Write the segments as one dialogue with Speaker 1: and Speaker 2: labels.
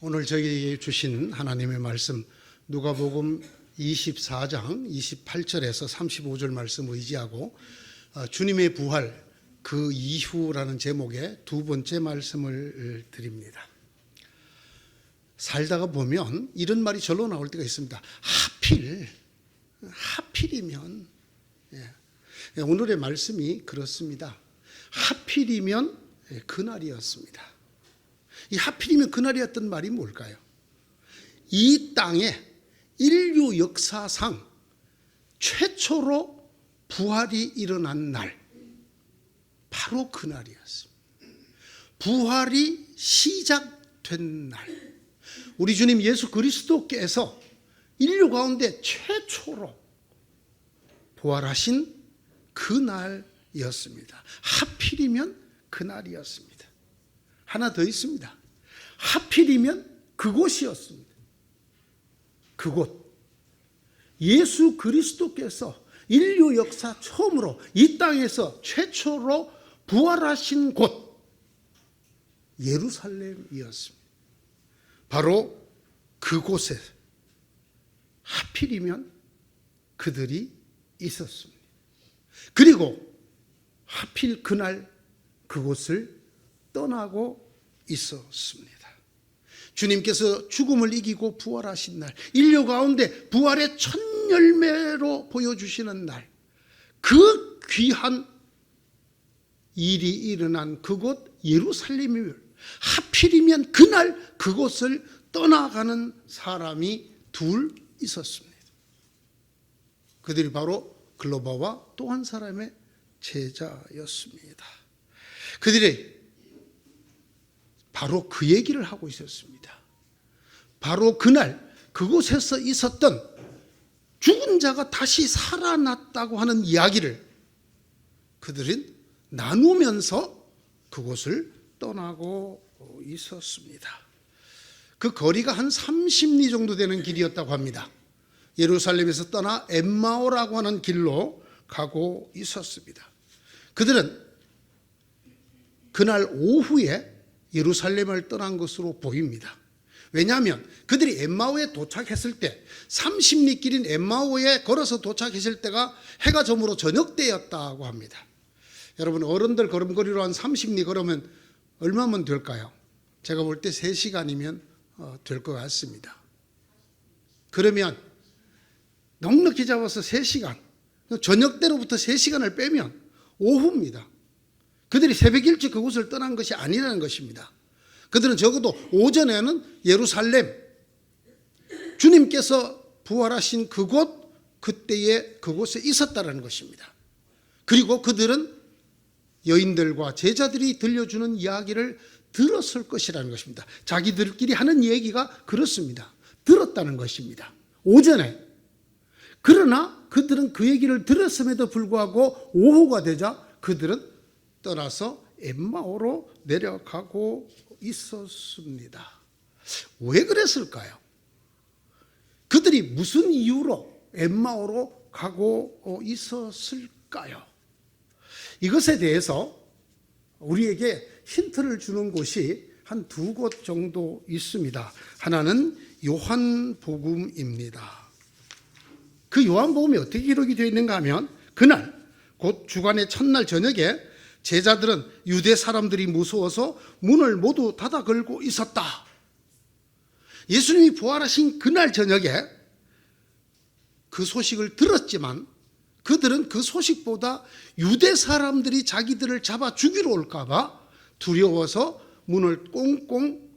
Speaker 1: 오늘 저희에게 주신 하나님의 말씀 누가복음 24장 28절에서 35절 말씀 의지하고 주님의 부활 그 이후라는 제목의 두 번째 말씀을 드립니다. 살다가 보면 이런 말이 절로 나올 때가 있습니다. 하필이면. 오늘의 말씀이 그렇습니다. 하필이면 그날이었습니다. 이 하필이면 그날이었던 말이 뭘까요? 이 땅에 인류 역사상 최초로 부활이 일어난 날, 바로 그날이었습니다. 부활이 시작된 날, 우리 주님 예수 그리스도께서 인류 가운데 최초로 부활하신 그날이었습니다. 하필이면 그날이었습니다. 하나 더 있습니다. 하필이면 그곳이었습니다. 그곳. 예수 그리스도께서 인류 역사 처음으로 이 땅에서 최초로 부활하신 곳, 예루살렘이었습니다. 바로 그곳에 하필이면 그들이 있었습니다. 그리고 하필 그날 그곳을 떠나고 있었습니다. 주님께서 죽음을 이기고 부활하신 날, 인류 가운데 부활의 첫 열매로 보여주시는 날, 그 귀한 일이 일어난 그곳 예루살렘이며 하필이면 그날 그곳을 떠나가는 사람이 둘 있었습니다. 그들이 바로 글로바와 또 한 사람의 제자였습니다. 그들이 바로 그 얘기를 하고 있었습니다. 바로 그날 그곳에서 있었던 죽은 자가 다시 살아났다고 하는 이야기를 그들은 나누면서 그곳을 떠나고 있었습니다. 그 거리가 한 30리 정도 되는 길이었다고 합니다. 예루살렘에서 떠나 엠마오라고 하는 길로 가고 있었습니다. 그들은 그날 오후에 예루살렘을 떠난 것으로 보입니다. 왜냐하면 그들이 엠마오에 도착했을 때 30리 길인 엠마오에 걸어서 도착했을 때가 해가 저물어 저녁 때였다고 합니다. 여러분, 어른들 걸음걸이로 한 30리 걸으면 얼마면 될까요? 제가 볼 때 3시간이면 될 것 같습니다. 그러면 넉넉히 잡아서 3시간, 저녁 때로부터 3시간을 빼면 오후입니다. 그들이 새벽 일찍 그곳을 떠난 것이 아니라는 것입니다. 그들은 적어도 오전에는 예루살렘, 주님께서 부활하신 그곳, 그때에 그곳에 있었다는 것입니다. 그리고 그들은 여인들과 제자들이 들려주는 이야기를 들었을 것이라는 것입니다. 자기들끼리 하는 얘기가 그렇습니다. 들었다는 것입니다. 오전에. 그러나 그들은 그 얘기를 들었음에도 불구하고 오후가 되자 그들은 떠나서 엠마오로 내려가고 있었습니다. 왜 그랬을까요? 그들이 무슨 이유로 엠마오로 가고 있었을까요? 이것에 대해서 우리에게 힌트를 주는 곳이 한 2곳 정도 있습니다. 하나는 요한복음입니다. 그 요한복음이 어떻게 기록이 되어 있는가 하면 그날 곧 주간의 첫날 저녁에 제자들은 유대 사람들이 무서워서 문을 모두 닫아 걸고 있었다. 예수님이 부활하신 그날 저녁에 그 소식을 들었지만 그들은 그 소식보다 유대 사람들이 자기들을 잡아 죽이러 올까 봐 두려워서 문을 꽁꽁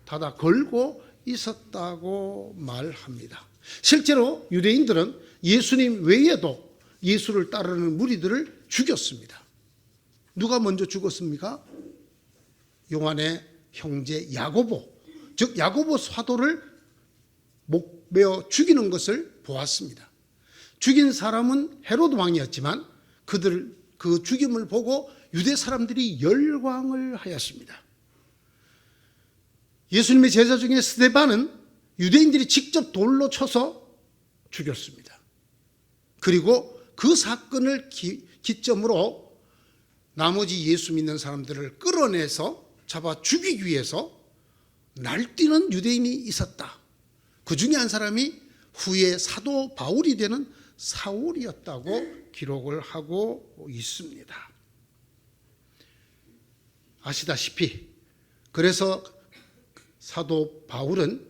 Speaker 1: 닫아 걸고 있었다고 말합니다. 실제로 유대인들은 예수님 외에도 예수를 따르는 무리들을 죽였습니다. 누가 먼저 죽었습니까? 요한의 형제 야고보, 즉 야고보 사도를 목베어 죽이는 것을 보았습니다. 죽인 사람은 헤로드 왕이었지만 그 죽임을 보고 유대 사람들이 열광을 하였습니다. 예수님의 제자 중에 스데반은 유대인들이 직접 돌로 쳐서 죽였습니다. 그리고 그 사건을 기점으로 나머지 예수 믿는 사람들을 끌어내서 잡아 죽이기 위해서 날뛰는 유대인이 있었다. 그 중에 한 사람이 후에 사도 바울이 되는 사울이었다고 기록을 하고 있습니다. 아시다시피 그래서 사도 바울은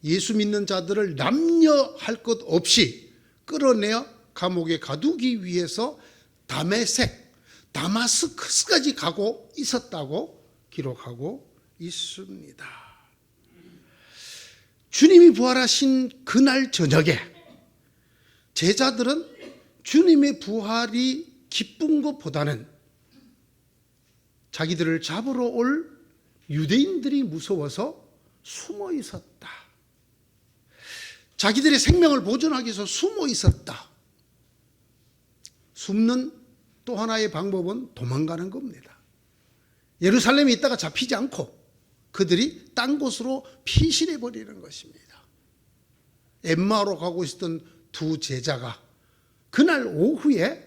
Speaker 1: 예수 믿는 자들을 남녀할 것 없이 끌어내어 감옥에 가두기 위해서 다마스커스까지 가고 있었다고 기록하고 있습니다. 주님이 부활하신 그날 저녁에 제자들은 주님의 부활이 기쁜 것보다는 자기들을 잡으러 올 유대인들이 무서워서 숨어 있었다. 자기들의 생명을 보존하기 위해서 숨어 있었다. 숨는 또 하나의 방법은 도망가는 겁니다. 예루살렘에 있다가 잡히지 않고 그들이 딴 곳으로 피신해 버리는 것입니다. 엠마오로 가고 있었던 두 제자가 그날 오후에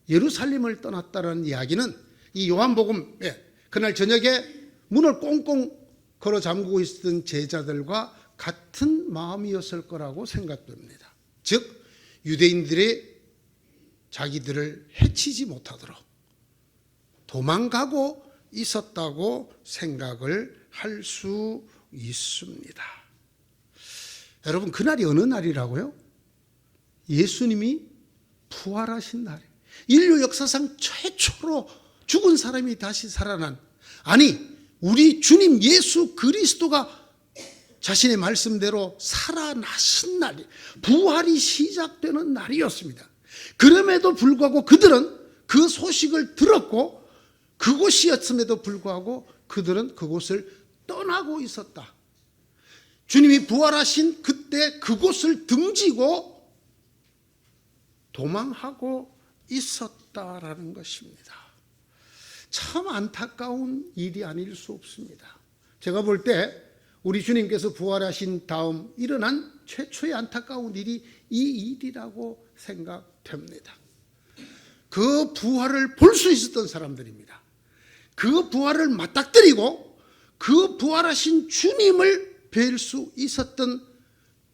Speaker 1: 예루살렘을 떠났다는 이야기는 이 요한복음에 그날 저녁에 문을 꽁꽁 걸어 잠그고 있었던 제자들과 같은 마음이었을 거라고 생각됩니다. 즉 유대인들이 자기들을 해치지 못하도록 도망가고 있었다고 생각을 할 수 있습니다. 여러분, 그날이 어느 날이라고요? 예수님이 부활하신 날, 인류 역사상 최초로 죽은 사람이 다시 살아난, 아니 우리 주님 예수 그리스도가 자신의 말씀대로 살아나신 날, 부활이 시작되는 날이었습니다. 그럼에도 불구하고 그들은 그 소식을 들었고 그곳이었음에도 불구하고 그들은 그곳을 떠나고 있었다. 주님이 부활하신 그때 그곳을 등지고 도망하고 있었다라는 것입니다. 참 안타까운 일이 아닐 수 없습니다. 제가 볼 때 우리 주님께서 부활하신 다음 일어난 최초의 안타까운 일이 이 일이라고 생각됩니다. 그 부활을 볼 수 있었던 사람들입니다. 그 부활을 맞닥뜨리고 그 부활하신 주님을 뵐 수 있었던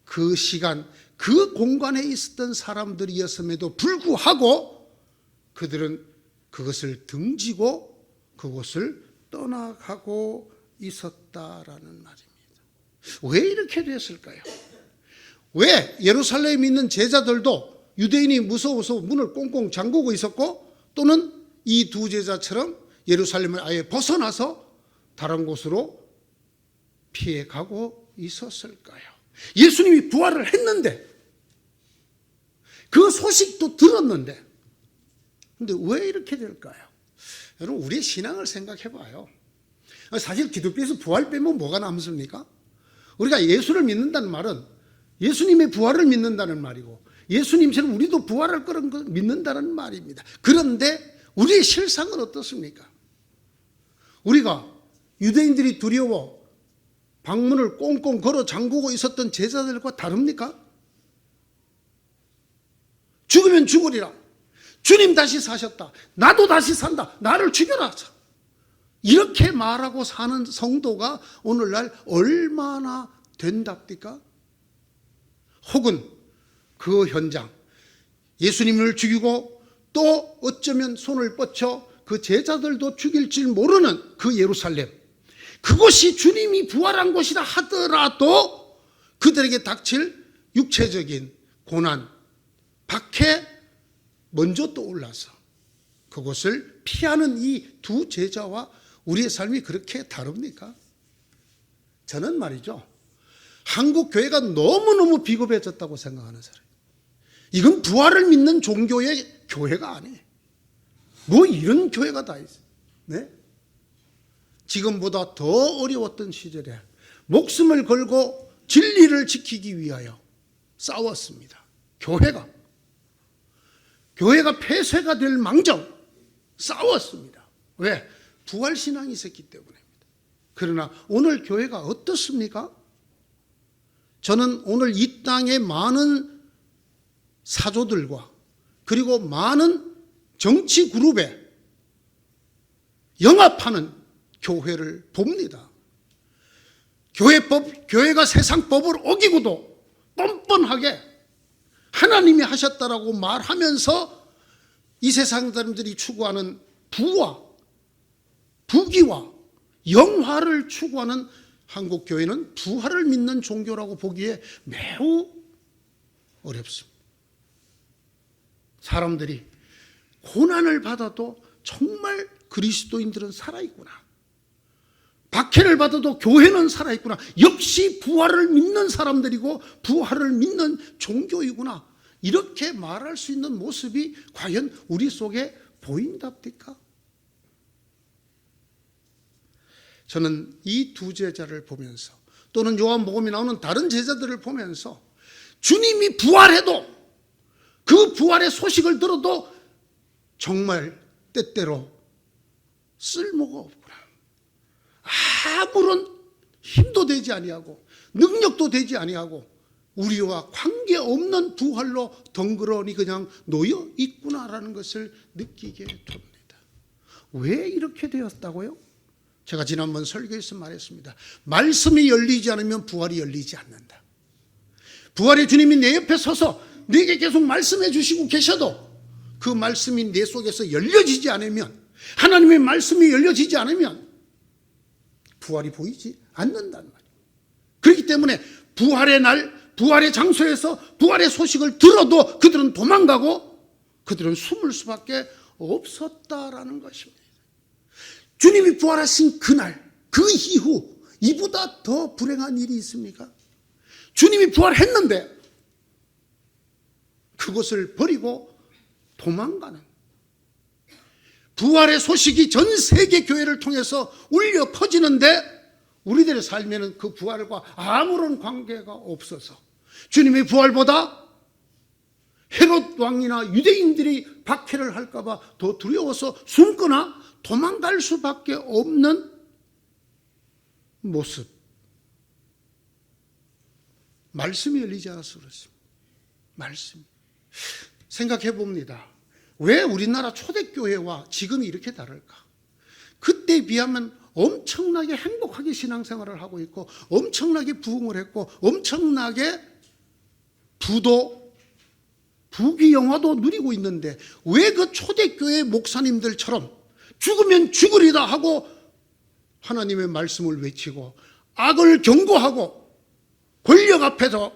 Speaker 1: 그 시간, 그 공간에 있었던 사람들이었음에도 불구하고 그들은 그것을 등지고 그곳을 떠나가고 있었다라는 말입니다. 왜 이렇게 됐을까요? 왜 예루살렘에 있는 제자들도 유대인이 무서워서 문을 꽁꽁 잠그고 있었고 또는 이 두 제자처럼 예루살렘을 아예 벗어나서 다른 곳으로 피해가고 있었을까요? 예수님이 부활을 했는데 그 소식도 들었는데 근데 왜 이렇게 될까요? 여러분, 우리의 신앙을 생각해 봐요. 사실 기독교에서 부활 빼면 뭐가 남습니까? 우리가 예수를 믿는다는 말은 예수님의 부활을 믿는다는 말이고 예수님처럼 우리도 부활할 거라는 걸 믿는다는 말입니다. 그런데 우리의 실상은 어떻습니까? 우리가 유대인들이 두려워 방문을 꽁꽁 걸어 잠그고 있었던 제자들과 다릅니까? 죽으면 죽으리라. 주님 다시 사셨다. 나도 다시 산다. 나를 죽여라. 이렇게 말하고 사는 성도가 오늘날 얼마나 된답니까? 혹은 그 현장, 예수님을 죽이고 또 어쩌면 손을 뻗쳐 그 제자들도 죽일 줄 모르는 그 예루살렘, 그곳이 주님이 부활한 곳이라 하더라도 그들에게 닥칠 육체적인 고난, 박해 먼저 떠올라서 그것을 피하는 이 두 제자와 우리의 삶이 그렇게 다릅니까? 저는 말이죠, 한국 교회가 너무너무 비겁해졌다고 생각하는 사람이에요. 이건 부활을 믿는 종교의 교회가 아니에요. 뭐 이런 교회가 다 있어요. 네? 지금보다 더 어려웠던 시절에 목숨을 걸고 진리를 지키기 위하여 싸웠습니다. 교회가 폐쇄가 될 망정 싸웠습니다. 왜? 부활신앙이 있었기 때문입니다. 그러나 오늘 교회가 어떻습니까? 저는 오늘 이 땅의 많은 사조들과 그리고 많은 정치 그룹에 영합하는 교회를 봅니다. 교회가 세상법을 어기고도 뻔뻔하게 하나님이 하셨다라고 말하면서 이 세상 사람들이 추구하는 부와 부귀와 영화를 추구하는 한국 교회는 부활을 믿는 종교라고 보기에 매우 어렵습니다. 사람들이 고난을 받아도 정말 그리스도인들은 살아있구나, 박해를 받아도 교회는 살아있구나, 역시 부활을 믿는 사람들이고 부활을 믿는 종교이구나, 이렇게 말할 수 있는 모습이 과연 우리 속에 보인답니까? 저는 이 두 제자를 보면서, 또는 요한복음에 나오는 다른 제자들을 보면서, 주님이 부활해도 그 부활의 소식을 들어도 정말 때때로 쓸모가 없구나, 아무런 힘도 되지 아니하고 능력도 되지 아니하고 우리와 관계없는 부활로 덩그러니 그냥 놓여 있구나라는 것을 느끼게 됩니다. 왜 이렇게 되었다고요? 제가 지난번 설교에서 말했습니다. 말씀이 열리지 않으면 부활이 열리지 않는다. 부활의 주님이 내 옆에 서서 내게 계속 말씀해 주시고 계셔도 그 말씀이 내 속에서 열려지지 않으면, 하나님의 말씀이 열려지지 않으면 부활이 보이지 않는단 말이에요. 그렇기 때문에 부활의 날, 부활의 장소에서 부활의 소식을 들어도 그들은 도망가고 그들은 숨을 수밖에 없었다라는 것입니다. 주님이 부활하신 그날, 그 이후 이보다 더 불행한 일이 있습니까? 주님이 부활했는데 그것을 버리고 도망가는, 부활의 소식이 전 세계 교회를 통해서 울려 퍼지는데 우리들의 삶에는 그 부활과 아무런 관계가 없어서 주님의 부활보다 헤롯 왕이나 유대인들이 박해를 할까 봐 더 두려워서 숨거나 도망갈 수밖에 없는 모습. 말씀이 열리지 않아서 그렇습니다. 말씀. 생각해 봅니다. 왜 우리나라 초대교회와 지금이 이렇게 다를까? 그때에 비하면 엄청나게 행복하게 신앙생활을 하고 있고 엄청나게 부흥을 했고 엄청나게 부도, 부귀영화도 누리고 있는데 왜 그 초대교회 목사님들처럼 죽으면 죽으리다 하고 하나님의 말씀을 외치고 악을 경고하고 권력 앞에서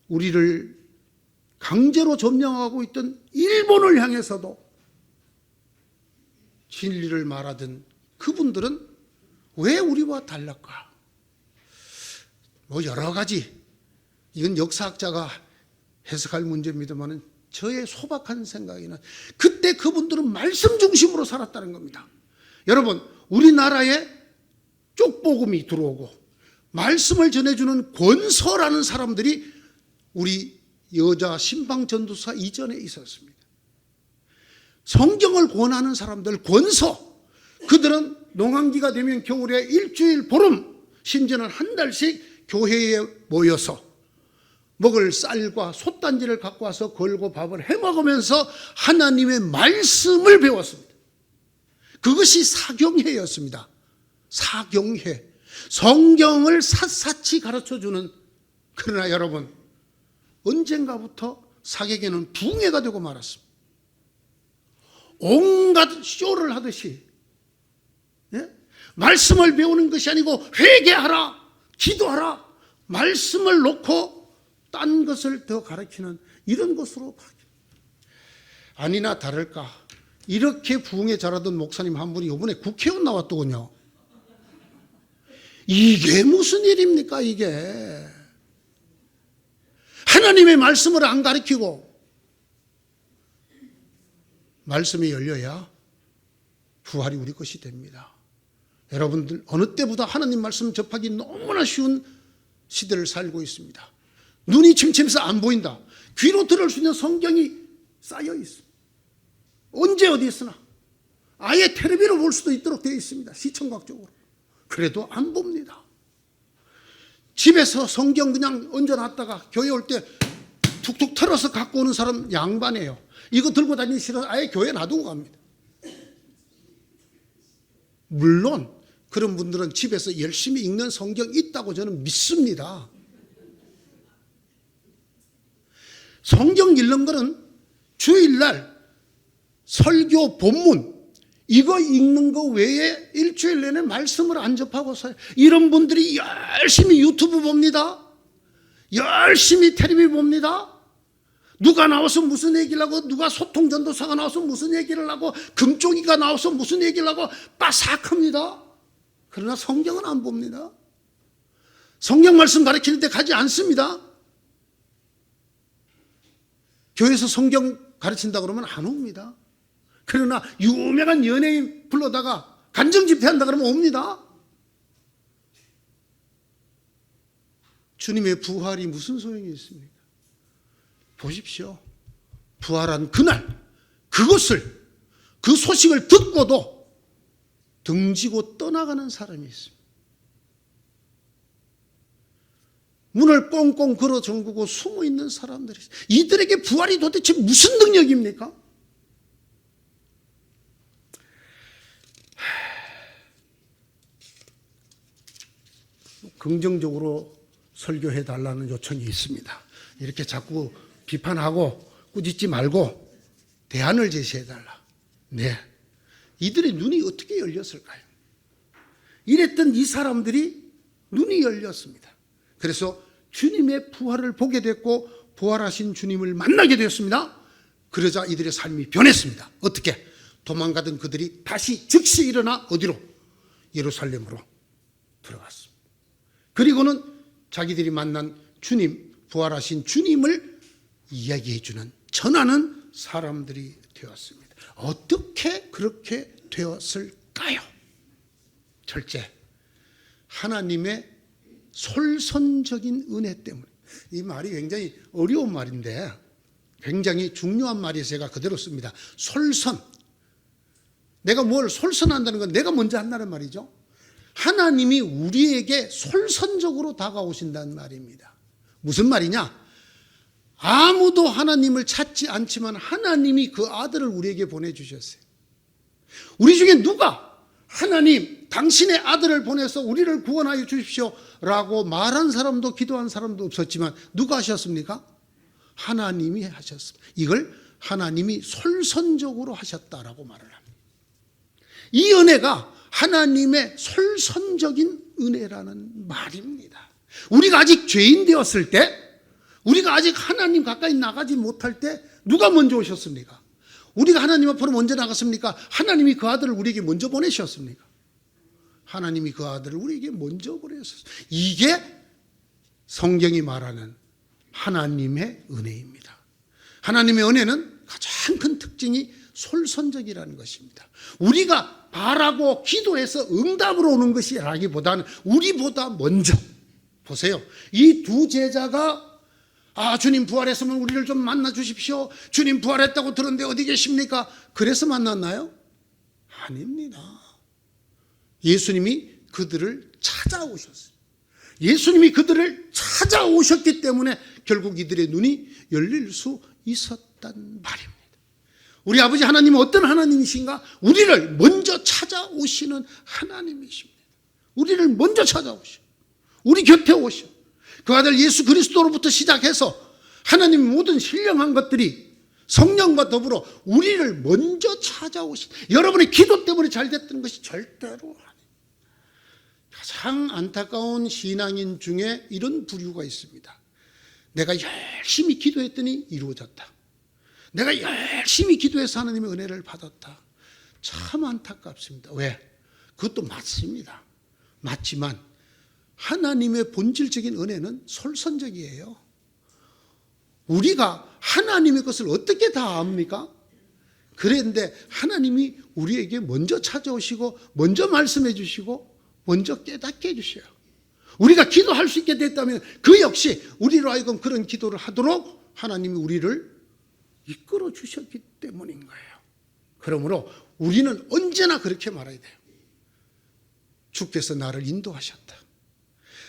Speaker 1: 우리를 강제로 점령하고 있던 일본을 향해서도 진리를 말하던 그분들은 왜 우리와 달랐까? 뭐 여러 가지, 이건 역사학자가 해석할 문제입니다만 저의 소박한 생각에는 그때 그분들은 말씀 중심으로 살았다는 겁니다. 여러분, 우리나라에 쪽복음이 들어오고 말씀을 전해주는 권서라는 사람들이 우리 여자 신방전도사 이전에 있었습니다. 성경을 권하는 사람들, 권서, 그들은 농한기가 되면 겨울에 일주일, 보름, 심지어는 한 달씩 교회에 모여서 먹을 쌀과 솥단지를 갖고 와서 걸고 밥을 해먹으면서 하나님의 말씀을 배웠습니다. 그것이 사경회였습니다. 사경회. 성경을 샅샅이 가르쳐주는. 그러나 여러분, 언젠가부터 사경회는 붕해가 되고 말았습니다. 온갖 쇼를 하듯이, 예? 말씀을 배우는 것이 아니고 회개하라, 기도하라, 말씀을 놓고 딴 것을 더 가르치는 이런 것으로 바뀌어요. 아니나 다를까, 이렇게 부흥에 잘하던 목사님 한 분이 이번에 국회의원 나왔더군요. 이게 무슨 일입니까, 이게? 하나님의 말씀을 안 가르치고 말씀이 열려야 부활이 우리 것이 됩니다. 여러분들 어느 때보다 하나님 말씀 접하기 너무나 쉬운 시대를 살고 있습니다. 눈이 침침해서 안 보인다. 귀로 들을 수 있는 성경이 쌓여 있습니다. 언제 어디 있으나 아예 텔레비로 볼 수도 있도록 되어 있습니다. 시청각적으로. 그래도 안 봅니다. 집에서 성경 그냥 얹어놨다가 교회 올 때 툭툭 털어서 갖고 오는 사람 양반이에요. 이거 들고 다니기 싫어서 아예 교회 놔두고 갑니다. 물론 그런 분들은 집에서 열심히 읽는 성경 있다고 저는 믿습니다. 성경 읽는 거는 주일날 설교 본문 이거 읽는 거 외에 일주일 내내 말씀을 안 접하고 살아요. 이런 분들이 열심히 유튜브 봅니다. 열심히 텔레비 봅니다. 누가 나와서 무슨 얘기를 하고, 누가 소통전도사가 나와서 무슨 얘기를 하고, 금쪽이가 나와서 무슨 얘기를 하고 빠삭합니다. 그러나 성경은 안 봅니다. 성경 말씀 가르치는 데 가지 않습니다. 교회에서 성경 가르친다 그러면 안 옵니다. 그러나 유명한 연예인 불러다가 간증 집회한다 그러면 옵니다. 주님의 부활이 무슨 소용이 있습니까? 보십시오. 부활한 그날 그것을, 그 소식을 듣고도 등지고 떠나가는 사람이 있습니다. 문을 꽁꽁 걸어 잠그고 숨어 있는 사람들이 있어요. 이들에게 부활이 도대체 무슨 능력입니까? 긍정적으로 설교해 달라는 요청이 있습니다. 이렇게 자꾸 비판하고 꾸짖지 말고 대안을 제시해 달라. 네. 이들의 눈이 어떻게 열렸을까요? 이랬던 이 사람들이 눈이 열렸습니다. 그래서 주님의 부활을 보게 됐고 부활하신 주님을 만나게 되었습니다. 그러자 이들의 삶이 변했습니다. 어떻게? 도망가던 그들이 다시 즉시 일어나 어디로? 예루살렘으로 들어갔습니다. 그리고는 자기들이 만난 주님, 부활하신 주님을 이야기해주는, 전하는 사람들이 되었습니다. 어떻게 그렇게 되었을까요? 첫째, 하나님의 솔선적인 은혜 때문에. 이 말이 굉장히 어려운 말인데 굉장히 중요한 말이어서 제가 그대로 씁니다. 솔선. 내가 뭘 솔선한다는 건 내가 먼저 한다는 말이죠. 하나님이 우리에게 솔선적으로 다가오신다는 말입니다. 무슨 말이냐? 아무도 하나님을 찾지 않지만 하나님이 그 아들을 우리에게 보내주셨어요. 우리 중에 누가 하나님 당신의 아들을 보내서 우리를 구원하여 주십시오 라고 말한 사람도 기도한 사람도 없었지만 누가 하셨습니까? 하나님이 하셨습니다. 이걸 하나님이 솔선적으로 하셨다라고 말을 합니다. 이 은혜가 하나님의 솔선적인 은혜라는 말입니다. 우리가 아직 죄인 되었을 때, 우리가 아직 하나님 가까이 나가지 못할 때 누가 먼저 오셨습니까? 우리가 하나님 앞으로 먼저 나갔습니까? 하나님이 그 아들을 우리에게 먼저 보내셨습니까? 하나님이 그 아들을 우리에게 먼저 보내셨어요. 이게 성경이 말하는 하나님의 은혜입니다. 하나님의 은혜는 가장 큰 특징이 솔선적이라는 것입니다. 우리가 바라고 기도해서 응답으로 오는 것이라기보다는 우리보다 먼저. 보세요. 이 두 제자가 주님 부활했으면 우리를 좀 만나 주십시오. 주님 부활했다고 들었는데 어디 계십니까? 그래서 만났나요? 아닙니다. 예수님이 그들을 찾아오셨어요. 예수님이 그들을 찾아오셨기 때문에 결국 이들의 눈이 열릴 수 있었단 말입니다. 우리 아버지 하나님은 어떤 하나님이신가? 우리를 먼저 찾아오시는 하나님이십니다. 우리를 먼저 찾아오셔. 우리 곁에 오셔. 그 아들 예수 그리스도로부터 시작해서 하나님의 모든 신령한 것들이 성령과 더불어 우리를 먼저 찾아오신, 여러분의 기도 때문에 잘 됐던 것이 절대로 아닙니다. 가장 안타까운 신앙인 중에 이런 부류가 있습니다. 내가 열심히 기도했더니 이루어졌다. 내가 열심히 기도해서 하나님의 은혜를 받았다. 참 안타깝습니다. 왜? 그것도 맞습니다. 맞지만 하나님의 본질적인 은혜는 솔선적이에요. 우리가 하나님의 것을 어떻게 다 압니까? 그런데 하나님이 우리에게 먼저 찾아오시고 먼저 말씀해 주시고 먼저 깨닫게 해주셔요. 우리가 기도할 수 있게 됐다면 그 역시 우리로 하여금 그런 기도를 하도록 하나님이 우리를 이끌어 주셨기 때문인 거예요. 그러므로 우리는 언제나 그렇게 말해야 돼요. 주께서 나를 인도하셨다.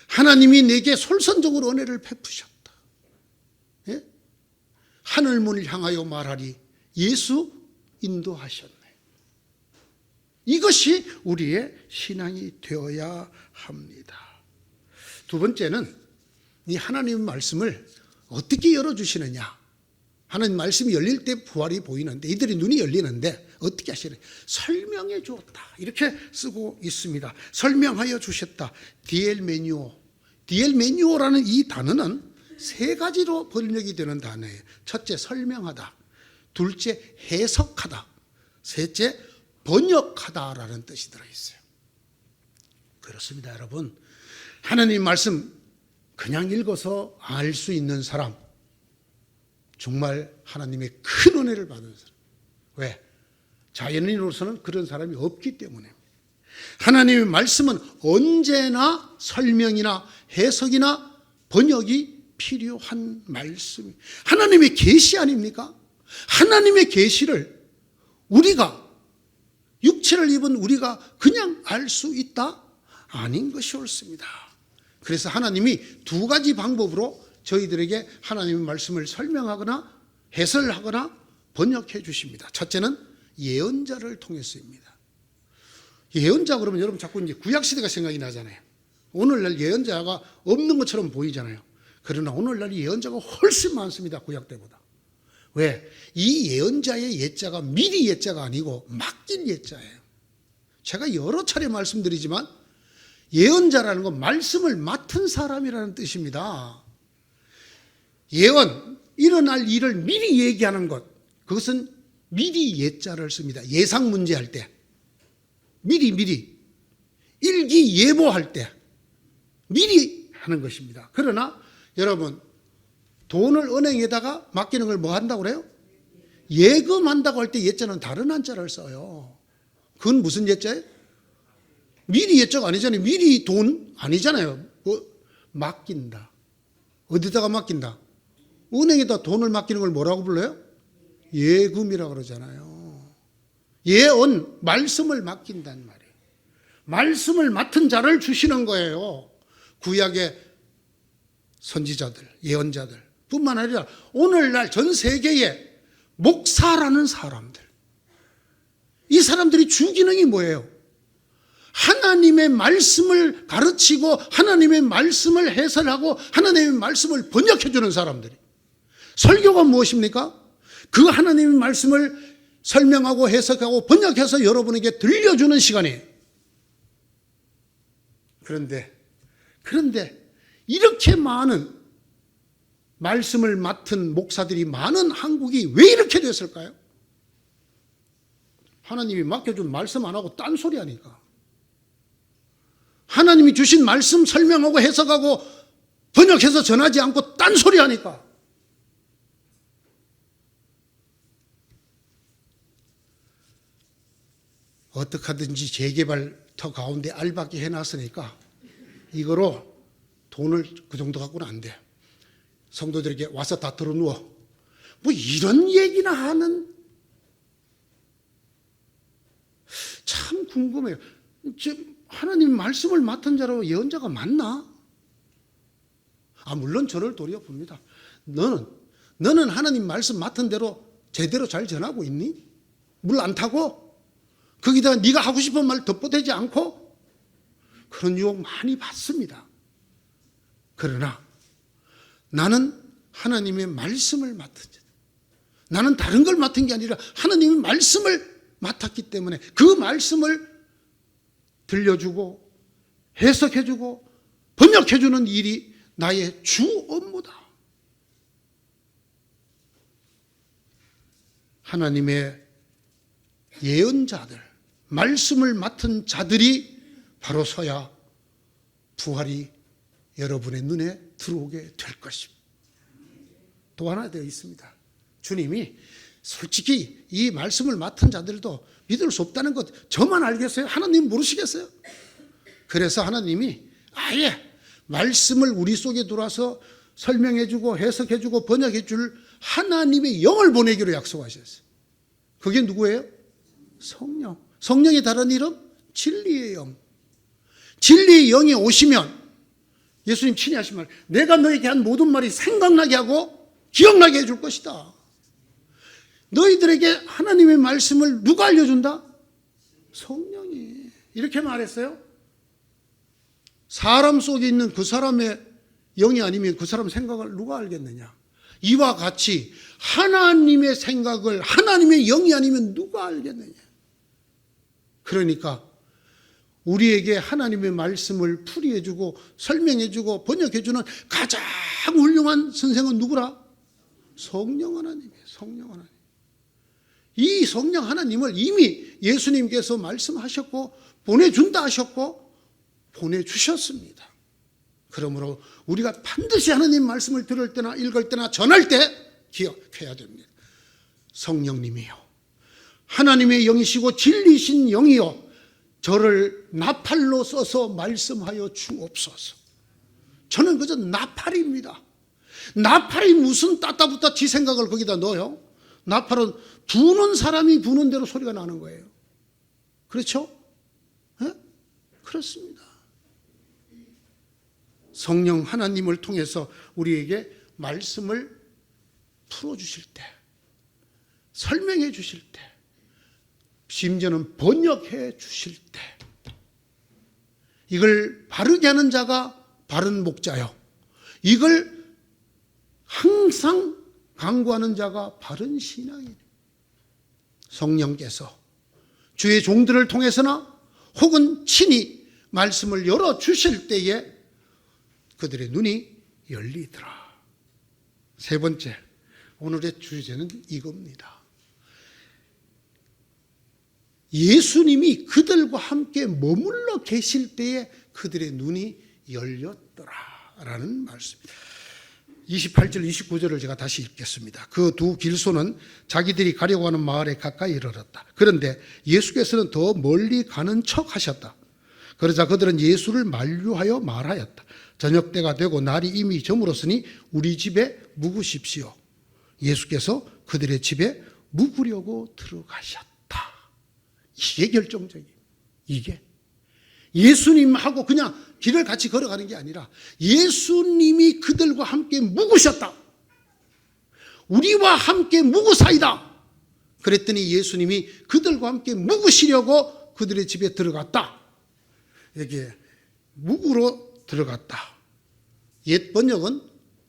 Speaker 1: 하나님이 내게 솔선적으로 은혜를 베푸셨다. 예? 하늘문을 향하여 말하리. 예수 인도하셨네. 이것이 우리의 신앙이 되어야 합니다. 두 번째는 이 하나님의 말씀을 어떻게 열어주시느냐. 하나님 말씀이 열릴 때 부활이 보이는데 이들이 눈이 열리는데 어떻게 하시느냐. 설명해 주었다. 이렇게 쓰고 있습니다. 설명하여 주셨다. 디엘메뉴오라는 이 단어는 세 가지로 번역이 되는 단어예요. 첫째, 설명하다. 둘째, 해석하다. 셋째, 번역하다라는 뜻이 들어있어요. 그렇습니다, 여러분. 하나님 말씀 그냥 읽어서 알 수 있는 사람, 정말 하나님의 큰 은혜를 받은 사람. 왜? 자연인으로서는 그런 사람이 없기 때문에. 하나님의 말씀은 언제나 설명이나 해석이나 번역이 필요한 말씀. 하나님의 계시 아닙니까? 하나님의 계시를 우리가 육체를 입은 우리가 그냥 알 수 있다? 아닌 것이 옳습니다. 그래서 하나님이 두 가지 방법으로 저희들에게 하나님의 말씀을 설명하거나 해설하거나 번역해 주십니다. 첫째는 예언자를 통해서입니다. 예언자 그러면 여러분 자꾸 이제 구약시대가 생각이 나잖아요. 오늘날 예언자가 없는 것처럼 보이잖아요. 그러나 오늘날 예언자가 훨씬 많습니다. 구약 때보다. 왜? 이 예언자의 예자가 미리 예자가 아니고 맡긴 예자예요. 제가 여러 차례 말씀드리지만 예언자라는 건 말씀을 맡은 사람이라는 뜻입니다. 예언, 일어날 일을 미리 얘기하는 것, 그것은 미리 예자를 씁니다. 예상 문제 할 때, 미리 일기예보할 때 미리 하는 것입니다. 그러나 여러분, 돈을 은행에다가 맡기는 걸 뭐 한다고 그래요? 예금한다고 할 때 예자는 다른 한자를 써요. 그건 무슨 예자예요? 미리 예자가 아니잖아요. 미리 돈 아니잖아요. 맡긴다. 어디다가 맡긴다? 은행에다 돈을 맡기는 걸 뭐라고 불러요? 예금이라고 그러잖아요. 예언, 말씀을 맡긴단 말이에요. 말씀을 맡은 자를 주시는 거예요. 구약의 선지자들, 예언자들 뿐만 아니라 오늘날 전 세계에 목사라는 사람들, 이 사람들이 주기능이 뭐예요? 하나님의 말씀을 가르치고 하나님의 말씀을 해설하고 하나님의 말씀을 번역해 주는 사람들이. 설교가 무엇입니까? 그 하나님의 말씀을 설명하고 해석하고 번역해서 여러분에게 들려주는 시간이에요. 그런데 이렇게 많은 말씀을 맡은 목사들이 많은 한국이 왜 이렇게 됐을까요? 하나님이 맡겨준 말씀 안 하고 딴소리 하니까. 하나님이 주신 말씀 설명하고 해석하고 번역해서 전하지 않고 딴소리 하니까. 어떻게 하든지 재개발터 가운데 알박기 해놨으니까 이거로 돈을 그 정도 갖고는 안 돼. 성도들에게 와서 다 들어누워. 뭐 이런 얘기나 하는. 참 궁금해요. 하나님 말씀을 맡은 자로 예언자가 맞나? 물론 저를 도리어 봅니다. 너는 하나님 말씀 맡은 대로 제대로 잘 전하고 있니? 물 안 타고? 거기다가 네가 하고 싶은 말 덧보대지 않고? 그런 유혹 많이 받습니다. 그러나 나는 하나님의 말씀을 맡은 자. 나는 다른 걸 맡은 게 아니라 하나님의 말씀을 맡았기 때문에 그 말씀을 들려주고 해석해주고 번역해주는 일이 나의 주 업무다. 하나님의 예언자들, 말씀을 맡은 자들이 바로 서야 부활이 여러분의 눈에 들어오게 될 것입니다. 또 하나 되어 있습니다. 주님이 솔직히 이 말씀을 맡은 자들도 믿을 수 없다는 것 저만 알겠어요? 하나님 모르시겠어요? 그래서 하나님이 아예 말씀을 우리 속에 들어와서 설명해주고 해석해주고 번역해줄 하나님의 영을 보내기로 약속하셨어요. 그게 누구예요? 성령. 성령의 다른 이름? 진리의 영. 진리의 영이 오시면 예수님 친히 하신 말, 내가 너에게 한 모든 말이 생각나게 하고 기억나게 해줄 것이다. 너희들에게 하나님의 말씀을 누가 알려준다? 성령이. 이렇게 말했어요. 사람 속에 있는 그 사람의 영이 아니면 그 사람 생각을 누가 알겠느냐. 이와 같이 하나님의 생각을 하나님의 영이 아니면 누가 알겠느냐. 그러니까 우리에게 하나님의 말씀을 풀이해주고 설명해주고 번역해주는 가장 훌륭한 선생은 누구라? 성령 하나님이에요. 성령 하나님. 이 성령 하나님을 이미 예수님께서 말씀하셨고 보내준다 하셨고 보내주셨습니다. 그러므로 우리가 반드시 하나님 말씀을 들을 때나 읽을 때나 전할 때 기억해야 됩니다. 성령님이요, 하나님의 영이시고 진리신 영이요, 저를 나팔로 써서 말씀하여 주옵소서. 저는 그저 나팔입니다. 나팔이 무슨 따따붙다 지 생각을 거기다 넣어요? 나팔은 부는 사람이 부는 대로 소리가 나는 거예요. 그렇죠? 네? 그렇습니다. 성령 하나님을 통해서 우리에게 말씀을 풀어주실 때, 설명해 주실 때, 심지어는 번역해 주실 때, 이걸 바르게 하는 자가 바른 목자요, 이걸 항상 강구하는 자가 바른 신앙이에요. 성령께서 주의 종들을 통해서나 혹은 친히 말씀을 열어주실 때에 그들의 눈이 열리더라. 세 번째, 오늘의 주제는 이겁니다. 예수님이 그들과 함께 머물러 계실 때에 그들의 눈이 열렸더라라는 말씀입니다. 28절 29절을 제가 다시 읽겠습니다. 그 두 길소는 자기들이 가려고 하는 마을에 가까이 이르렀다. 그런데 예수께서는 더 멀리 가는 척 하셨다. 그러자 그들은 예수를 만류하여 말하였다. 저녁 때가 되고 날이 이미 저물었으니 우리 집에 묵으십시오. 예수께서 그들의 집에 묵으려고 들어가셨다. 이게 결정적이에요. 이게 예수님하고 그냥 길을 같이 걸어가는 게 아니라 예수님이 그들과 함께 묵으셨다. 우리와 함께 묵으사이다. 그랬더니 예수님이 그들과 함께 묵으시려고 그들의 집에 들어갔다. 이렇게 묵으러 들어갔다. 옛 번역은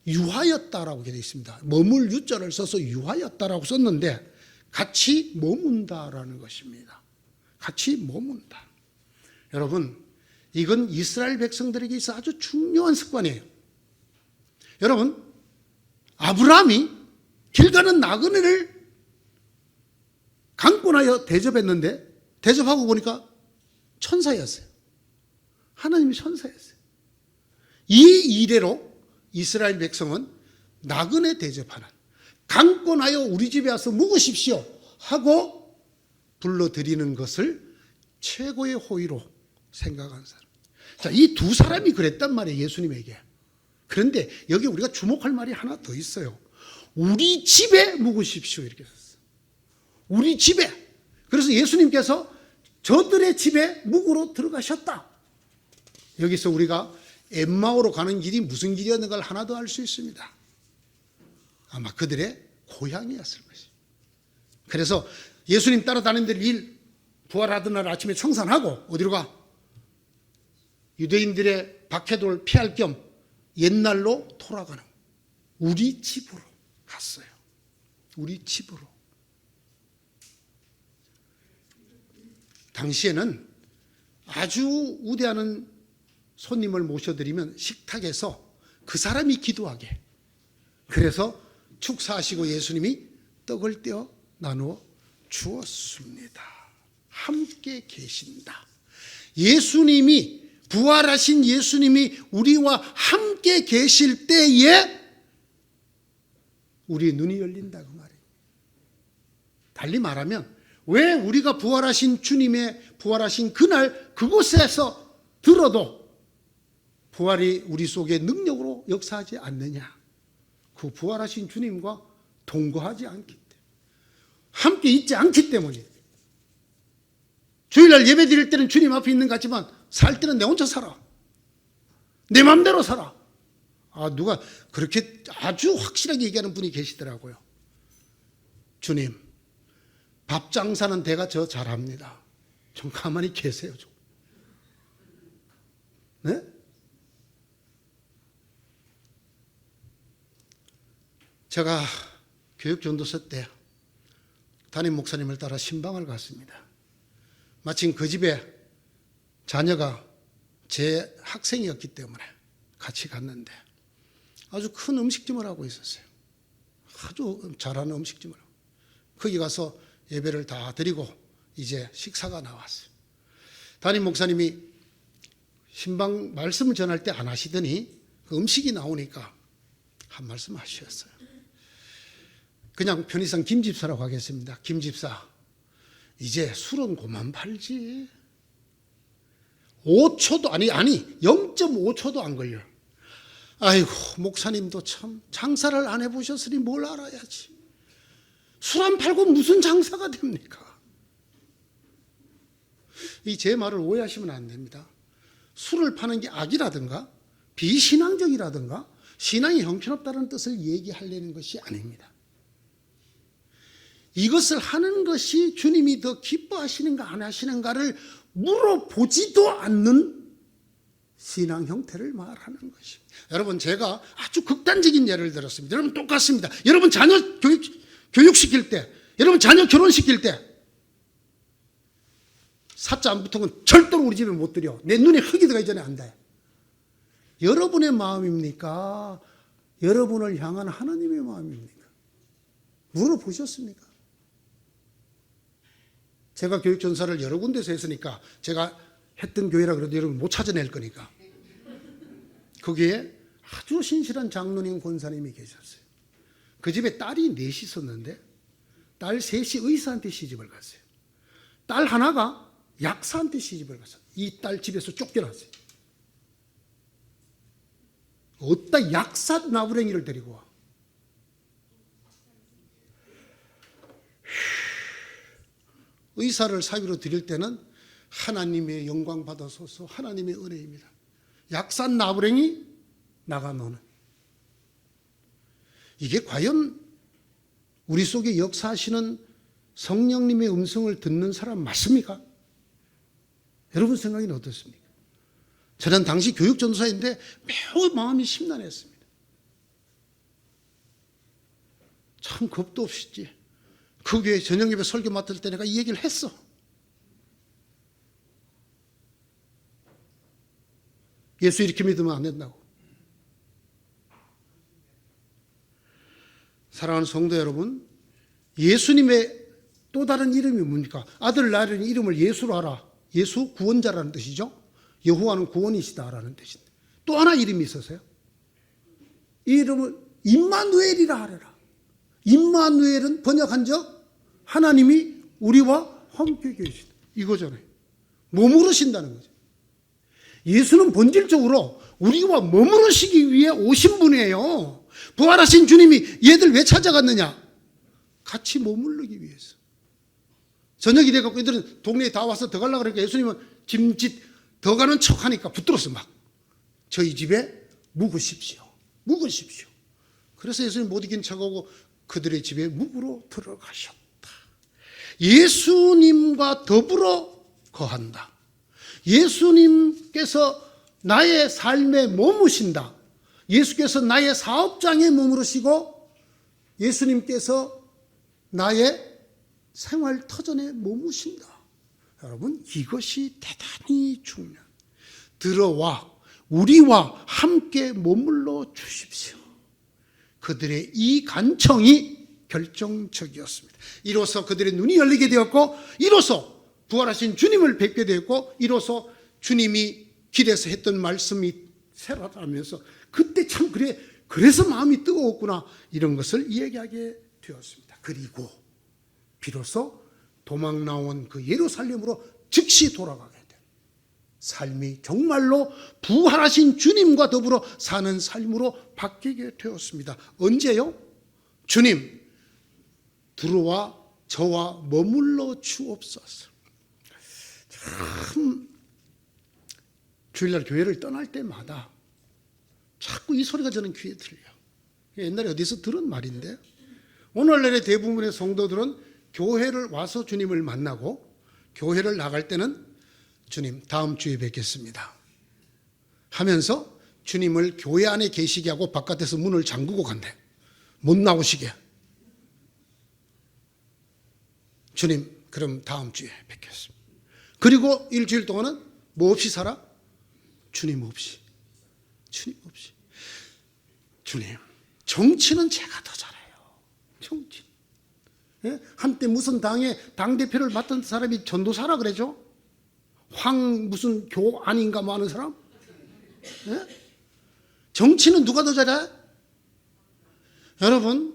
Speaker 1: 유하였다라고 되어 있습니다. 머물 유자를 써서 유하였다라고 썼는데 같이 머문다라는 것입니다. 같이 머문다. 여러분, 이건 이스라엘 백성들에게 있어 아주 중요한 습관이에요. 여러분, 아브라함이 길 가는 나그네를 강권하여 대접했는데 대접하고 보니까 천사였어요. 하나님이 천사였어요. 이 이래로 이스라엘 백성은 나그네 대접하는, 강권하여 우리 집에 와서 묵으십시오 하고 불러들이는 것을 최고의 호의로 생각한 사람. 자, 이 두 사람이 그랬단 말이에요, 예수님에게. 그런데 여기 우리가 주목할 말이 하나 더 있어요. 우리 집에 묵으십시오 이렇게 썼어요. 우리 집에. 그래서 예수님께서 저들의 집에 묵으러 들어가셨다. 여기서 우리가 엠마오로 가는 길이 무슨 길이었는가를 하나 더 알 수 있습니다. 아마 그들의 고향이었을 것이에요. 그래서 예수님 따라다니는 일, 부활하던 날 아침에 청산하고 어디로 가? 유대인들의 박해돌 피할 겸 옛날로 돌아가는, 우리 집으로 갔어요. 우리 집으로. 당시에는 아주 우대하는 손님을 모셔드리면 식탁에서 그 사람이 기도하게, 그래서 축사하시고 예수님이 떡을 떼어 나누어 주었습니다. 함께 계신다. 예수님이, 부활하신 예수님이 우리와 함께 계실 때에 우리의 눈이 열린다 그 말이에요. 달리 말하면 왜 우리가 부활하신 주님의 부활하신 그날 그곳에서 들어도 부활이 우리 속에 능력으로 역사하지 않느냐? 그 부활하신 주님과 동거하지 않기 때문에, 함께 있지 않기 때문이에요. 주일날 예배 드릴 때는 주님 앞에 있는 것 같지만 살 때는 내 혼자 살아. 내 마음대로 살아. 누가 그렇게 아주 확실하게 얘기하는 분이 계시더라고요. 주님, 밥 장사는 내가 저 잘합니다. 좀 가만히 계세요. 좀. 네? 제가 교육전도서 때 담임 목사님을 따라 신방을 갔습니다. 마침 그 집에 자녀가 제 학생이었기 때문에 같이 갔는데 아주 큰 음식점을 하고 있었어요. 아주 잘하는 음식점을 하고. 거기 가서 예배를 다 드리고 이제 식사가 나왔어요. 담임 목사님이 신방 말씀을 전할 때 안 하시더니 그 음식이 나오니까 한 말씀 하셨어요. 그냥 편의상 김집사라고 하겠습니다. 김집사, 이제 술은 그만 팔지. 5초도 아니 0.5초도 안 걸려. 아이고, 목사님도 참 장사를 안 해보셨으니 뭘 알아야지. 술 안 팔고 무슨 장사가 됩니까? 이 제 말을 오해하시면 안 됩니다. 술을 파는 게 악이라든가 비신앙적이라든가 신앙이 형편없다는 뜻을 얘기하려는 것이 아닙니다. 이것을 하는 것이 주님이 더 기뻐하시는가 안 하시는가를 물어보지도 않는 신앙 형태를 말하는 것입니다. 여러분, 제가 아주 극단적인 예를 들었습니다. 여러분 똑같습니다. 여러분 자녀 교육시킬 때, 여러분 자녀 결혼시킬 때 사자 안 붙은 건 절대로 우리 집에 못 드려. 내 눈에 흙이 들어가기 전에 안 돼. 여러분의 마음입니까? 여러분을 향한 하나님의 마음입니까? 물어보셨습니까? 제가 교육전사를 여러 군데서 했으니까 제가 했던 교회라 그래도 여러분 못 찾아낼 거니까. 거기에 아주 신실한 장로님 권사님이 계셨어요. 그 집에 딸이 넷이 있었는데 딸 셋이 의사한테 시집을 갔어요. 딸 하나가 약사한테 시집을 갔어요. 이 딸 집에서 쫓겨났어요. 어디다 약사 나부랭이를 데리고 와. 의사를 사위로 드릴 때는 하나님의 영광 받아소서, 하나님의 은혜입니다. 약사 나부랭이 나가 노는. 이게 과연 우리 속에 역사하시는 성령님의 음성을 듣는 사람 맞습니까? 여러분 생각은 어떻습니까? 저는 당시 교육전도사인데 매우 마음이 심란했습니다. 참 겁도 없이 그 교회 저녁예배 설교 맡을 때 내가 이 얘기를 했어. 예수 이렇게 믿으면 안 된다고. 사랑하는 성도 여러분, 예수님의 또 다른 이름이 뭡니까? 아들 낳으려니 이름을 예수로 하라. 예수 구원자라는 뜻이죠. 여호와는 구원이시다라는 뜻인데 또 하나 이름이 있었어요. 이 이름을 임마누엘이라 하래라. 임마누엘은 번역한 적 하나님이 우리와 함께 계시다. 이거잖아요. 머무르신다는 거죠. 예수는 본질적으로 우리와 머무르시기 위해 오신 분이에요. 부활하신 주님이 얘들 왜 찾아갔느냐? 같이 머무르기 위해서. 저녁이 돼갖고 이들은 동네에 다 와서 더 가려고 그러니까 예수님은 짐짓 더 가는 척 하니까 붙들었어 막. 저희 집에 묵으십시오. 묵으십시오. 그래서 예수님 못 이긴 척하고 그들의 집에 묵으러 들어가셨다. 예수님과 더불어 거한다. 예수님께서 나의 삶에 머무신다. 예수께서 나의 사업장에 머무르시고 예수님께서 나의 생활 터전에 머무신다. 여러분, 이것이 대단히 중요한. 들어와 우리와 함께 머물러 주십시오. 그들의 이 간청이 결정적이었습니다. 이로써 그들의 눈이 열리게 되었고, 이로써 부활하신 주님을 뵙게 되었고, 이로써 주님이 길에서 했던 말씀이 새로하면서 그때 참 그래서 마음이 뜨거웠구나, 이런 것을 이야기하게 되었습니다. 그리고 비로소 도망 나온 그 예루살렘으로 즉시 돌아가게 된 삶이 정말로 부활하신 주님과 더불어 사는 삶으로 바뀌게 되었습니다. 언제요? 주님, 들어와 저와 머물러 주옵소서. 참 주일날 교회를 떠날 때마다 자꾸 이 소리가 저는 귀에 들려요. 옛날에 어디서 들은 말인데, 오늘날의 대부분의 성도들은 교회를 와서 주님을 만나고 교회를 나갈 때는 주님 다음 주에 뵙겠습니다. 하면서 주님을 교회 안에 계시게 하고 바깥에서 문을 잠그고 간대. 못 나오시게. 주님, 그럼 다음 주에 뵙겠습니다. 그리고 일주일 동안은 뭐 없이 살아? 주님 없이. 주님 없이. 주님, 정치는 제가 더 잘해요. 정치. 예? 한때 무슨 당의 당대표를 맡은 사람이 전도사라 그러죠? 황 무슨 교 아닌가 뭐 하는 사람? 예? 정치는 누가 더 잘해? 여러분,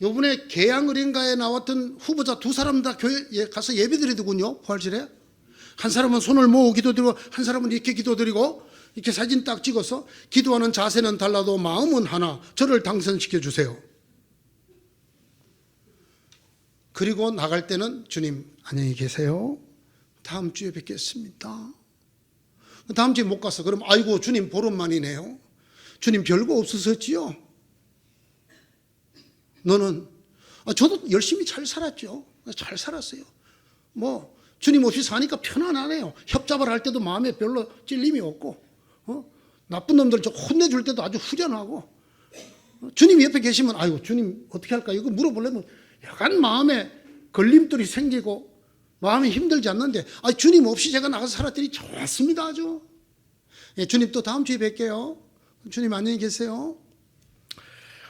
Speaker 1: 요번에 계양을인가에 나왔던 후보자 두 사람 다 교회에 가서 예배드리더군요. 부활절에. 한 사람은 손을 모으고 기도드리고 한 사람은 이렇게 기도드리고 이렇게 사진 딱 찍어서 기도하는 자세는 달라도 마음은 하나, 저를 당선시켜 주세요. 그리고 나갈 때는 주님 안녕히 계세요. 다음 주에 뵙겠습니다. 다음 주에 못 가서 그럼 아이고 주님 보름만이네요. 주님 별거 없었지요. 너는 저도 열심히 잘 살았죠. 잘 살았어요. 뭐 주님 없이 사니까 편안하네요. 협잡을 할 때도 마음에 별로 찔림이 없고 나쁜 놈들 좀 혼내줄 때도 아주 후련하고 주님 옆에 계시면 아이고 주님 어떻게 할까 이거 물어보려면 약간 마음에 걸림돌이 생기고 마음이 힘들지 않는데 주님 없이 제가 나가서 살았더니 좋았습니다. 아주. 예, 주님 또 다음 주에 뵐게요. 주님 안녕히 계세요.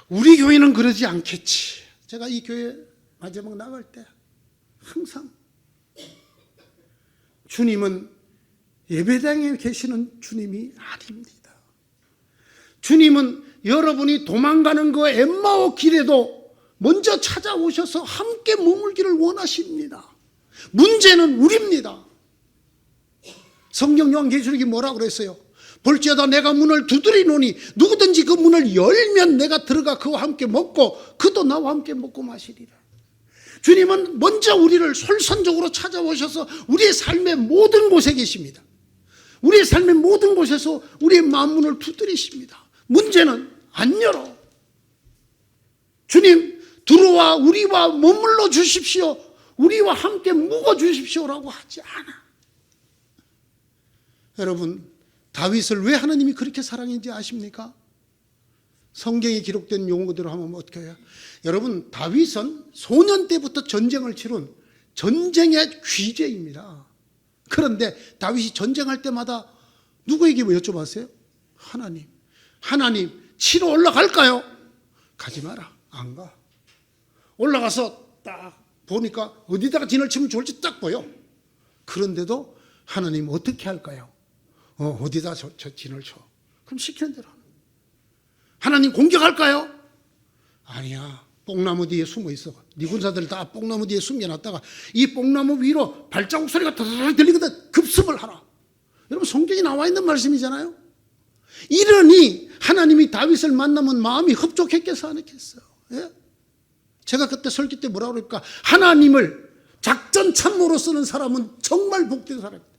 Speaker 1: 우리 교회는 그러지 않겠지. 제가 이 교회 마지막 나갈 때 항상 주님은 예배당에 계시는 주님이 아닙니다. 주님은 여러분이 도망가는 그 엠마오 길에도 먼저 찾아오셔서 함께 머물기를 원하십니다. 문제는 우리입니다. 성경 요한계시록이 뭐라고 그랬어요? 볼지어다 내가 문을 두드리노니 누구든지 그 문을 열면 내가 들어가 그와 함께 먹고 그도 나와 함께 먹고 마시리라. 주님은 먼저 우리를 솔선적으로 찾아오셔서 우리의 삶의 모든 곳에 계십니다. 우리의 삶의 모든 곳에서 우리의 마음 문을 두드리십니다. 문제는 안 열어. 주님 들어와 우리와 머물러 주십시오. 우리와 함께 묵어 주십시오라고 하지 않아. 여러분, 다윗을 왜 하나님이 그렇게 사랑했는지 아십니까? 성경에 기록된 용어대로 하면 어떻게 해요? 여러분, 다윗은 소년 때부터 전쟁을 치른 전쟁의 귀재입니다. 그런데 다윗이 전쟁할 때마다 누구에게 뭐 여쭤봤어요? 하나님 치러 올라갈까요? 가지 마라. 안 가. 올라가서 딱 보니까 어디다가 진을 치면 좋을지 딱 보여. 그런데도 하나님 어떻게 할까요? 어디다 저 진을 쳐. 그럼 시키는 대로 하는. 하나님 공격할까요? 아니야. 뽕나무 뒤에 숨어 있어. 네 군사들 다 뽕나무 뒤에 숨겨놨다가 이 뽕나무 위로 발자국 소리가 드르륵 들리거든. 급습을 하라. 여러분 성경에 나와 있는 말씀이잖아요. 이러니 하나님이 다윗을 만나면 마음이 흡족했겠어 안 했겠어요? 예? 제가 그때 설교 때 뭐라고 그럴까? 하나님을 작전 참모로 쓰는 사람은 정말 복된 사람입니다.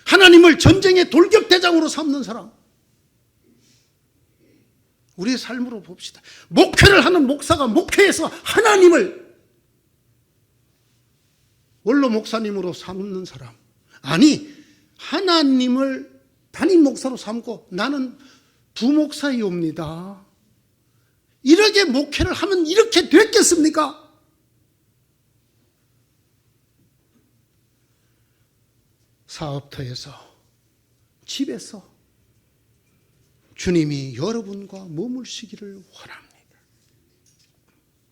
Speaker 1: 하나님을 전쟁의 돌격대장으로 삼는 사람. 우리의 삶으로 봅시다. 목회를 하는 목사가 목회에서 하나님을 원로 목사님으로 삼는 사람. 아니 하나님을 담임 목사로 삼고 나는 부목사이옵니다. 이렇게 목회를 하면 이렇게 됐겠습니까? 사업터에서 집에서 주님이 여러분과 머물시기를 원합니다.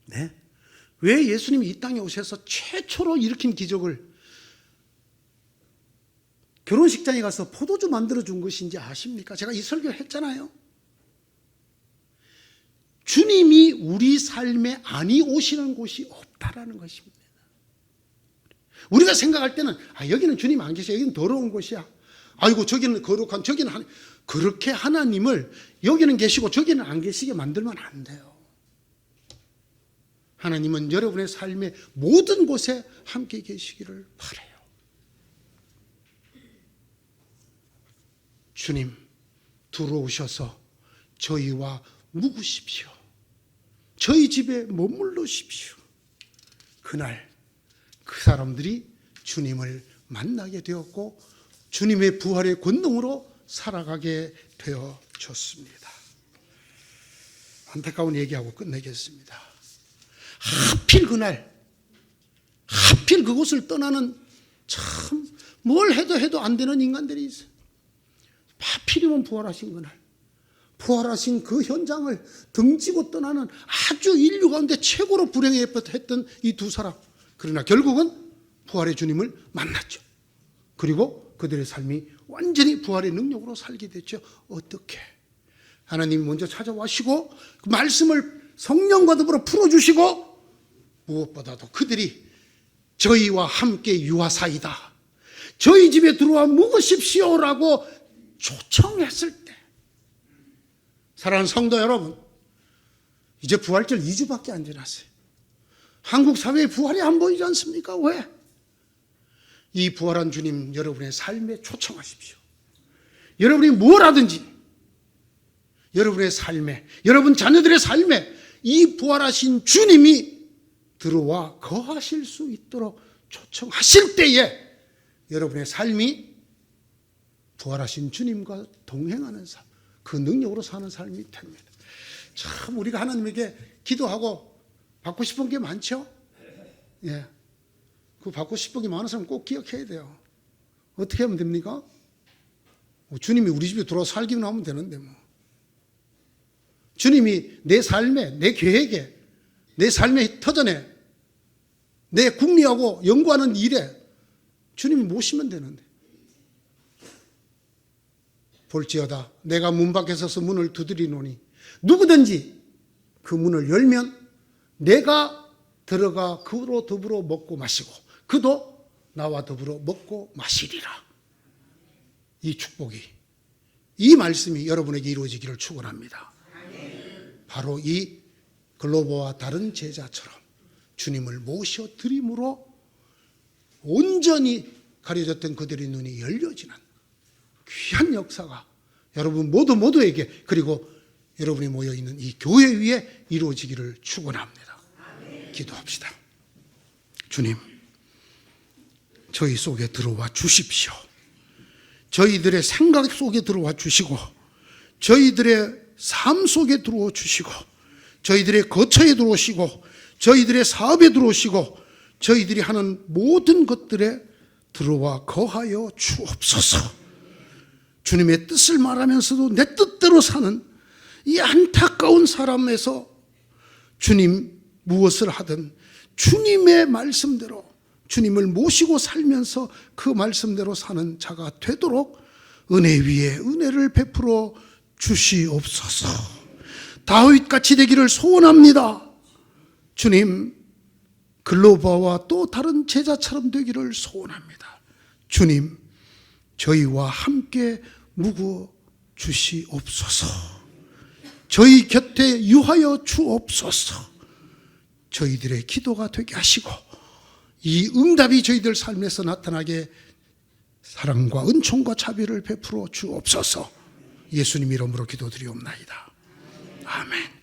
Speaker 1: 네? 왜 예수님이 이 땅에 오셔서 최초로 일으킨 기적을 결혼식장에 가서 포도주 만들어 준 것인지 아십니까? 제가 이 설교를 했잖아요. 주님이 우리 삶에 아니 오시는 곳이 없다라는 것입니다. 우리가 생각할 때는 여기는 주님 안 계셔. 여기는 더러운 곳이야. 아이고 저기는 거룩한 저기는 그렇게 하나님을 여기는 계시고 저기는 안 계시게 만들면 안 돼요. 하나님은 여러분의 삶의 모든 곳에 함께 계시기를 바라요. 주님 들어오셔서 저희와 묵으십시오. 저희 집에 머물러십시오. 그날 그 사람들이 주님을 만나게 되었고 주님의 부활의 권능으로 살아가게 되어졌습니다. 안타까운 얘기하고 끝내겠습니다. 하필 그날, 하필 그곳을 떠나는 참 뭘 해도 안 되는 인간들이 있어요. 하필이면 부활하신 그날, 부활하신 그 현장을 등지고 떠나는 아주 인류 가운데 최고로 불행했던 이 두 사람. 그러나 결국은 부활의 주님을 만났죠. 그리고 그들의 삶이 완전히 부활의 능력으로 살게 됐죠. 어떻게? 하나님이 먼저 찾아와시고 그 말씀을 성령과 더불어 풀어주시고 무엇보다도 그들이 저희와 함께 유하사이다, 저희 집에 들어와 묵으십시오라고 초청했을 때, 사랑하는 성도 여러분, 이제 부활절 2주밖에 안 지났어요. 한국 사회에 부활이 안 보이지 않습니까? 왜? 이 부활한 주님 여러분의 삶에 초청하십시오. 여러분이 뭘 하든지 여러분의 삶에, 여러분 자녀들의 삶에 이 부활하신 주님이 들어와 거하실 수 있도록 초청하실 때에 여러분의 삶이 부활하신 주님과 동행하는 삶, 그 능력으로 사는 삶이 됩니다. 참 우리가 하나님에게 기도하고 받고 싶은 게 많죠? 예. 그 받고 싶은 게 많은 사람 꼭 기억해야 돼요. 어떻게 하면 됩니까? 주님이 우리 집에 들어와 살기만 하면 되는데 뭐. 주님이 내 삶에, 내 계획에, 내 삶의 터전에, 내 궁리하고 연구하는 일에 주님이 모시면 되는데. 볼지어다 내가 문 밖에 서서 문을 두드리노니 누구든지 그 문을 열면 내가 들어가 그로 더불어 먹고 마시고 그도 나와 더불어 먹고 마시리라. 이 축복이, 이 말씀이 여러분에게 이루어지기를 축원합니다. 바로 이 글로버와 다른 제자처럼 주님을 모셔 드림으로 온전히 가려졌던 그들의 눈이 열려지는 귀한 역사가 여러분 모두에게, 그리고 여러분이 모여있는 이 교회 위에 이루어지기를 축원합니다. 기도합시다. 주님, 저희 속에 들어와 주십시오. 저희들의 생각 속에 들어와 주시고 저희들의 삶 속에 들어와 주시고 저희들의 거처에 들어오시고 저희들의 사업에 들어오시고 저희들이 하는 모든 것들에 들어와 거하여 주옵소서. 주님의 뜻을 말하면서도 내 뜻대로 사는 이 안타까운 사람에서 주님 무엇을 하든 주님의 말씀대로 주님을 모시고 살면서 그 말씀대로 사는 자가 되도록 은혜 위에 은혜를 베풀어 주시옵소서. 다윗같이 되기를 소원합니다. 주님, 글로버와 또 다른 제자처럼 되기를 소원합니다. 주님, 저희와 함께 묵어 주시옵소서. 저희 곁에 유하여 주옵소서. 저희들의 기도가 되게 하시고 이 응답이 저희들 삶에서 나타나게 사랑과 은총과 자비를 베풀어 주옵소서. 예수님 이름으로 기도드리옵나이다. 아멘.